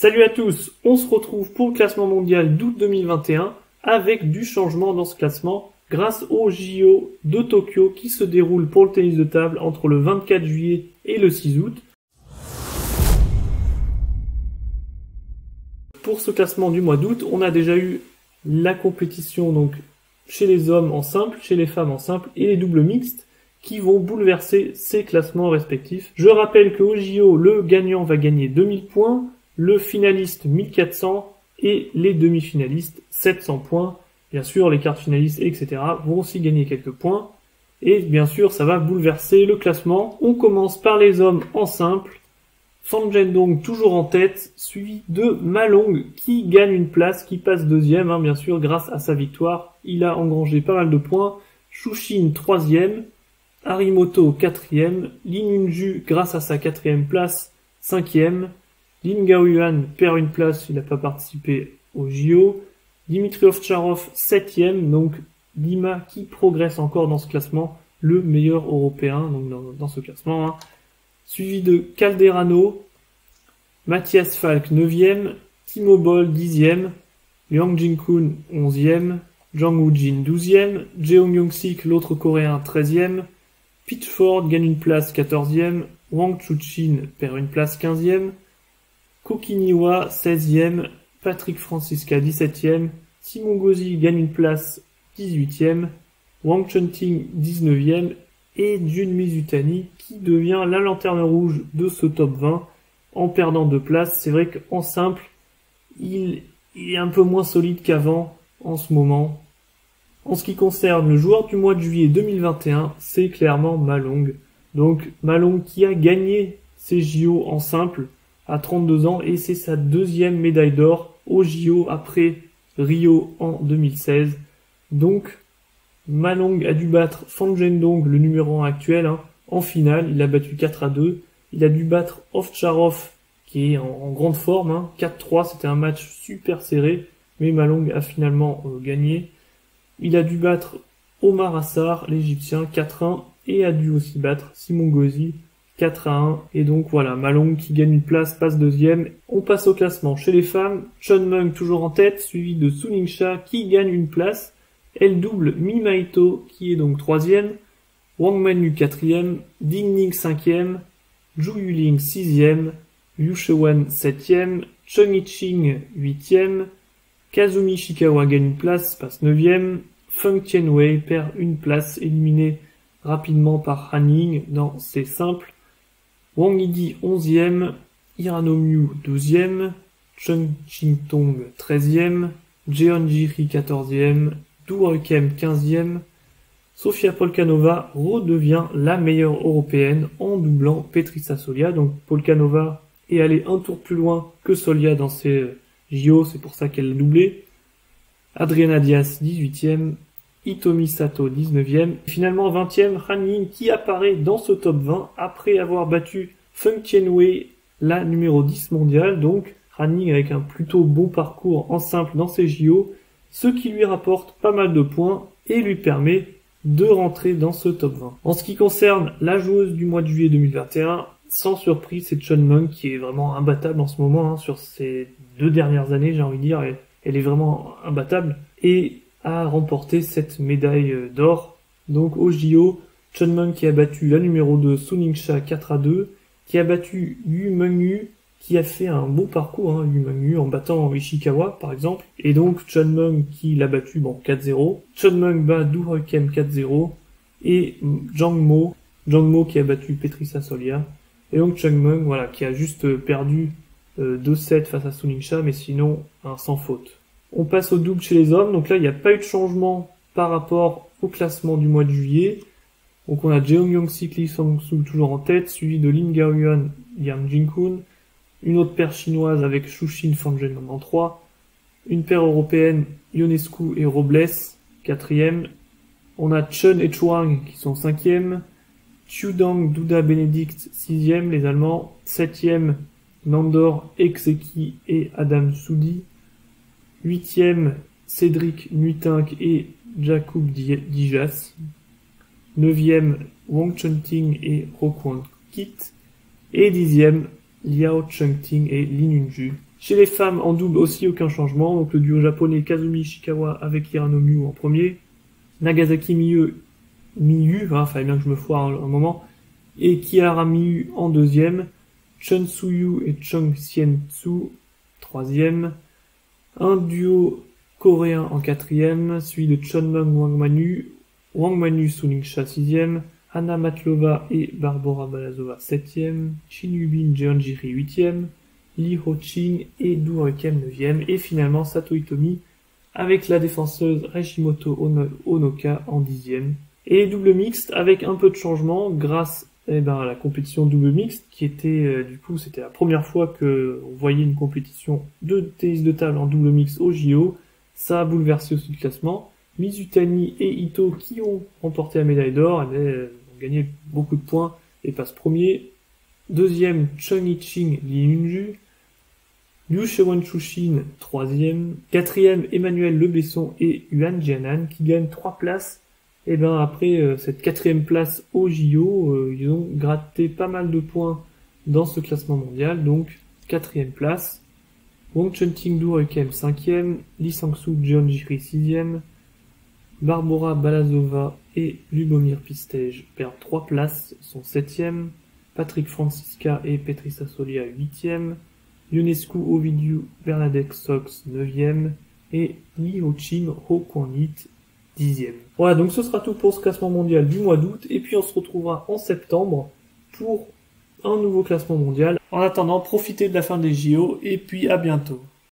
Salut à tous, on se retrouve pour le classement mondial d'août 2021 avec du changement dans ce classement grâce au JO de Tokyo qui se déroule pour le tennis de table entre le 24 juillet et le 6 août. Pour ce classement du mois d'août, on a déjà eu la compétition donc chez les hommes en simple, chez les femmes en simple et les doubles mixtes qui vont bouleverser ces classements respectifs. Je rappelle qu'au JO, le gagnant va gagner 2000 points, le finaliste 1400 et les demi-finalistes 700 points. Bien sûr, les quarts finalistes, etc. vont aussi gagner quelques points. Et bien sûr, ça va bouleverser le classement. On commence par les hommes en simple. Fan Zhendong toujours en tête, suivi de Ma Long qui gagne une place, qui passe deuxième, bien sûr, grâce à sa victoire. Il a engrangé pas mal de points. Xu Xin troisième, Harimoto quatrième, Lin Yunju grâce à sa quatrième place, cinquième. Lin Gaoyuan perd une place, il n'a pas participé au JO. Dimitri Ovtcharov septième, donc Lima qui progresse encore dans ce classement, le meilleur européen donc dans ce classement. Suivi de Calderano, Matthias Falk 9e, Timo Boll 10e, Liang Jinkun 11e, Zhang Wujin 12e, Jeong Young-sik, l'autre coréen 13e, Pitchford gagne une place 14e, Wang Chuqin perd une place 15e, Kokiniwa 16e, Patrick Francisca 17e, Simon Gauzy gagne une place 18e, Wang Chunting 19e, et Jun Mizutani qui devient la lanterne rouge de ce top 20 en perdant 2 places. C'est vrai qu'en simple, il est un peu moins solide qu'avant en ce moment. En ce qui concerne le joueur du mois de juillet 2021, c'est clairement Ma Long. Donc Ma Long qui a gagné ses JO en simple à 32 ans et c'est sa deuxième médaille d'or aux JO après Rio en 2016. Donc Ma Long a dû battre Fan Zhendong, le numéro 1 actuel, en finale. Il a battu 4-2. Il a dû battre Ovtcharov, qui est en grande forme. 4-3, c'était un match super serré, mais Ma Long a finalement gagné. Il a dû battre Omar Assar, l'Égyptien, 4-1, et a dû aussi battre Simon Gauzy, 4-1. Et donc voilà, Ma Long qui gagne une place, passe deuxième. On passe au classement. Chez les femmes, Chun Meng toujours en tête, suivi de Su Ningxia qui gagne une place. Elle double Mi Maito qui est donc 3e, Wang Manu 4e, Ding Ning 5e, Zhu Yuling 6e, Liu Shewan 7e, Cheng Yiqing 8e, Kazumi Ishikawa gagne une place, passe 9e, Feng Tianwei perd une place, éliminé rapidement par Han Ying dans ses simples, Wang Yidi 11e, Hirano Miu 12e, Chen Qingtong 13e, Jeon Jiri 14e, Du Huikem 15e, Sofia Polkanova redevient la meilleure européenne en doublant Petrissa Solia. Donc Polkanova est allée un tour plus loin que Solia dans ses JO, c'est pour ça qu'elle l'a doublé. Adriana Diaz 18e, Hitomi Sato 19e. Finalement 20e, Han Ying qui apparaît dans ce top 20 après avoir battu Feng Tianwei, la numéro 10 mondiale. Donc Han Ying avec un plutôt bon parcours en simple dans ses JO, ce qui lui rapporte pas mal de points et lui permet de rentrer dans ce top 20. En ce qui concerne la joueuse du mois de juillet 2021, sans surprise, c'est Chun Meng qui est vraiment imbattable en ce moment, sur ces 2 dernières années, j'ai envie de dire, elle est vraiment imbattable et a remporté cette médaille d'or. Donc au JO, Chun Meng qui a battu la numéro 2 Su Ningxia 4-2, qui a battu Yu Mengyu, qui a fait un bon parcours, Yu Mengyu, en battant Ishikawa, par exemple. Et donc, Chun Meng qui l'a battu, 4-0. Chun Meng bat Du Huikem 4-0. Et Zhang Mo qui a battu Petrissa Solia. Et donc, Chun Meng, voilà, qui a juste perdu 2-7 face à Su Ningxia, mais sinon, sans faute. On passe au double chez les hommes. Donc là, il n'y a pas eu de changement par rapport au classement du mois de juillet. Donc on a Jeong Young-sik, Lee Sang-soo toujours en tête, suivi de Lin Gaoyuan, Yang Jinkun. Une autre paire chinoise avec Xu Xin, Fan Zhendong en 3. Une paire européenne, Ionescu et Robles, 4e. On a Chen et Chuang qui sont 5e. Chiudang, Duda, Benedict, 6e, les Allemands. 7e, Nandor, Exeki et Adam Soudi. 8e, Cédric Nuitink et Jakub Dijas. 9e, Wang Chunting et Rokwon Kit. Et 10e, Liao Chengting et Lin Yunju. Chez les femmes, en double aussi, aucun changement. Donc le duo japonais Kazumi Ishikawa avec Hirano Miyu en premier. Nagasaki Miyu, fallait bien que je me foire un moment. Et Kihara Miyu en deuxième. Chun Suyu et Chung Sien-tsu, troisième. Un duo coréen en quatrième, suivi de Chonmeng Wang Manu Suningsha sixième. Anna Matlova et Barbora Balazova septième. Shin Yubin Jeonjiri huitième. Lee Ho-ching et Du Rekem 9e, et finalement Sato Hitomi avec la défenseuse Hashimoto Onoka en 10e. Et double mixte avec un peu de changement grâce à la compétition double mixte qui était c'était la première fois que on voyait une compétition de tennis de table en double mixte au JO. Ça a bouleversé aussi le classement. Mizutani et Ito qui ont remporté la médaille d'or, ont gagné beaucoup de points et passent premier. Deuxième, Chun Yi-ching, Lee Yunju. Liu Shewon-chushin, troisième. Quatrième, Emmanuel Lebesson et Yuan Jianan, qui gagnent 3 places. Et après cette 4e place au JO, ils ont gratté pas mal de points dans ce classement mondial. Donc, 4e place. Wong Chun-ting Du Rekem, 5e. Lee Sang-soo Jeonjiri, 6e. Barbora Balazova et Lubomir Pistej perdent 3 places, sont 7e. Patrick Francisca et Petri Sassoli à 8e. Ionescu Ovidiu Bernadette Sox 9e. Et Lee Ho-ching Ho Kwon-hit 10e. Voilà, donc ce sera tout pour ce classement mondial du mois d'août. Et puis on se retrouvera en septembre pour un nouveau classement mondial. En attendant, profitez de la fin des JO et puis à bientôt.